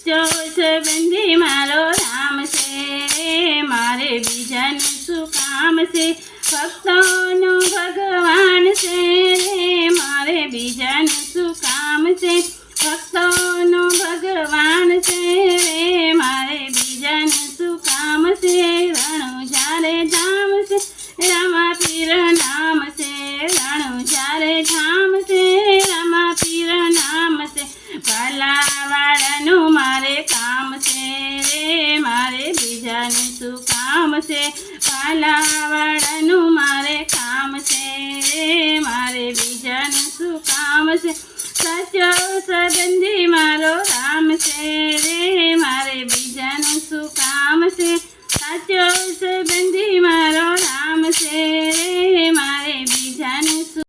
સચ્ચો સંબંધી મારો રામ છે મારે બીજાનું શું કામ છે ભક્તોનો ભગવાન છે મારે બીજાનું શું કામ છે ભક્તોનો ભગવાન છે મારે બીજાનું શું કામ છે રણુજારે ધામ છે રામા પીર નામ છે રણુજારે ધામ છે રામા પીર નામ છે ભલાવાળાનું મારે કામ છે મારે બીજાનું શું કામ છે ભલાવાળાનું મારે કામ છે મારે બીજાનું શું કામ છે સચ્ચો સંબંધી મારો રામ છે